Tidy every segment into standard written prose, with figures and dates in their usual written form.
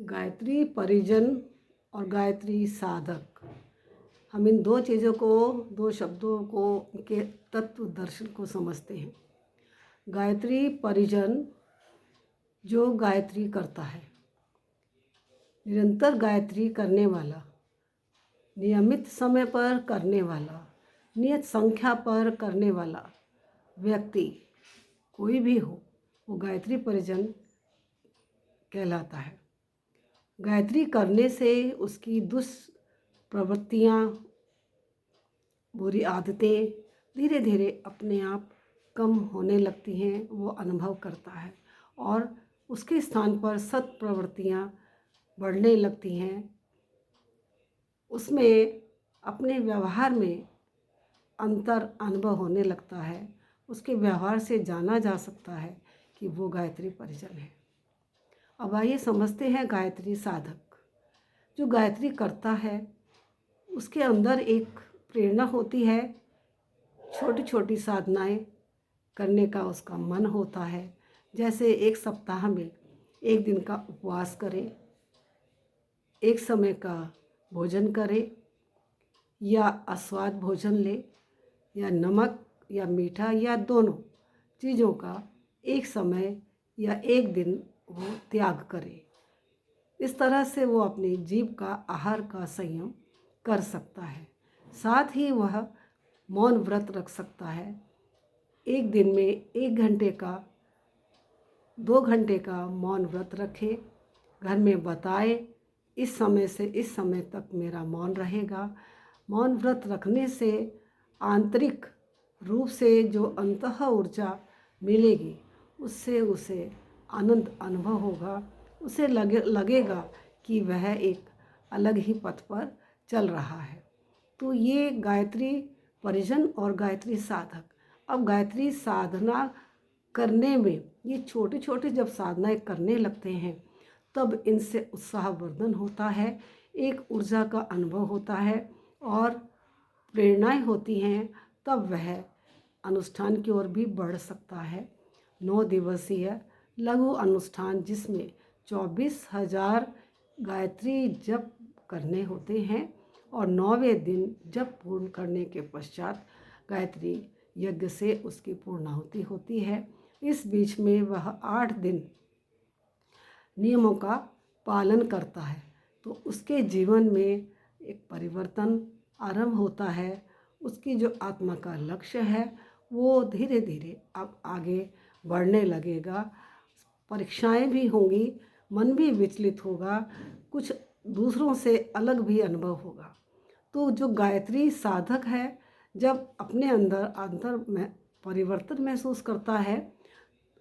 गायत्री परिजन और गायत्री साधक, हम इन दो चीज़ों को, दो शब्दों को के तत्व दर्शन को समझते हैं। गायत्री परिजन जो गायत्री करता है, निरंतर गायत्री करने वाला, नियमित समय पर करने वाला, नियत संख्या पर करने वाला व्यक्ति कोई भी हो, वो गायत्री परिजन कहलाता है। गायत्री करने से उसकी दुष्प्रवृत्तियाँ, बुरी आदतें धीरे धीरे अपने आप कम होने लगती हैं, वो अनुभव करता है और उसके स्थान पर सत प्रवृत्तियाँ बढ़ने लगती हैं। उसमें अपने व्यवहार में अंतर अनुभव होने लगता है। उसके व्यवहार से जाना जा सकता है कि वो गायत्री परिजन है। अब आइए समझते हैं गायत्री साधक। जो गायत्री करता है उसके अंदर एक प्रेरणा होती है, छोटी छोटी साधनाएं करने का उसका मन होता है। जैसे एक सप्ताह में एक दिन का उपवास करे, एक समय का भोजन करे, या आस्वाद भोजन ले, या नमक या मीठा या दोनों चीज़ों का एक समय या एक दिन वो त्याग करे। इस तरह से वो अपनी जीभ का आहार का संयम कर सकता है। साथ ही वह मौन व्रत रख सकता है। एक दिन में 1 घंटे का, 2 घंटे का मौन व्रत रखे, घर में बताए इस समय से इस समय तक मेरा मौन रहेगा। मौन व्रत रखने से आंतरिक रूप से जो अंतः ऊर्जा मिलेगी, उससे उसे आनंद अनुभव होगा। उसे लगेगा कि वह एक अलग ही पथ पर चल रहा है। तो ये गायत्री परिजन और गायत्री साधक। अब गायत्री साधना करने में, ये छोटे छोटे जब साधनाएं करने लगते हैं तब इनसे उत्साहवर्धन होता है, एक ऊर्जा का अनुभव होता है और प्रेरणाएं होती हैं। तब वह अनुष्ठान की ओर भी बढ़ सकता है। 9 दिवसीय लघु अनुष्ठान जिसमें 24,000 गायत्री जप करने होते हैं और 9वें दिन जप पूर्ण करने के पश्चात गायत्री यज्ञ से उसकी पूर्णाहुति होती है। इस बीच में वह 8 दिन नियमों का पालन करता है तो उसके जीवन में एक परिवर्तन आरंभ होता है। उसकी जो आत्मा का लक्ष्य है वो धीरे धीरे अब आगे बढ़ने लगेगा। परीक्षाएं भी होंगी, मन भी विचलित होगा, कुछ दूसरों से अलग भी अनुभव होगा। तो जो गायत्री साधक है, जब अपने अंदर में परिवर्तन महसूस करता है।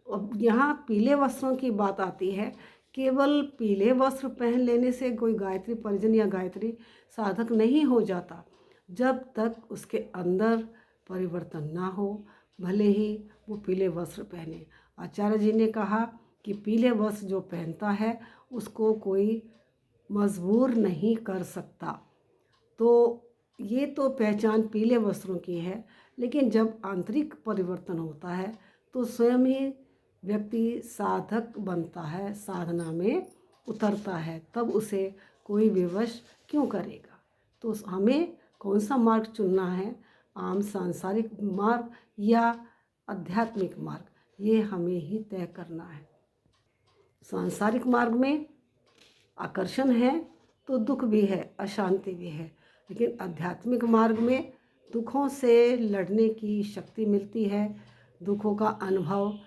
अब यहाँ पीले वस्त्रों की बात आती है। केवल पीले वस्त्र पहन लेने से कोई गायत्री परिजन या गायत्री साधक नहीं हो जाता। जब तक उसके अंदर परिवर्तन ना हो, भले ही वो पीले वस्त्र पहने। आचार्य जी ने कहा कि पीले वस्त्र जो पहनता है उसको कोई मजबूर नहीं कर सकता। तो ये तो पहचान पीले वस्त्रों की है, लेकिन जब आंतरिक परिवर्तन होता है तो स्वयं ही व्यक्ति साधक बनता है, साधना में उतरता है, तब उसे कोई विवश क्यों करेगा। तो हमें कौन सा मार्ग चुनना है, आम सांसारिक मार्ग या आध्यात्मिक मार्ग, ये हमें ही तय करना है। सांसारिक मार्ग में आकर्षण है तो दुख भी है, अशांति भी है, लेकिन आध्यात्मिक मार्ग में दुखों से लड़ने की शक्ति मिलती है। दुखों का अनुभव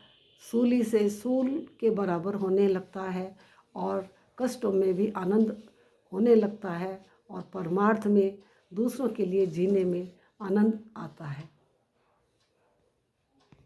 सूली से सूल के बराबर होने लगता है और कष्टों में भी आनंद होने लगता है और परमार्थ में दूसरों के लिए जीने में आनंद आता है।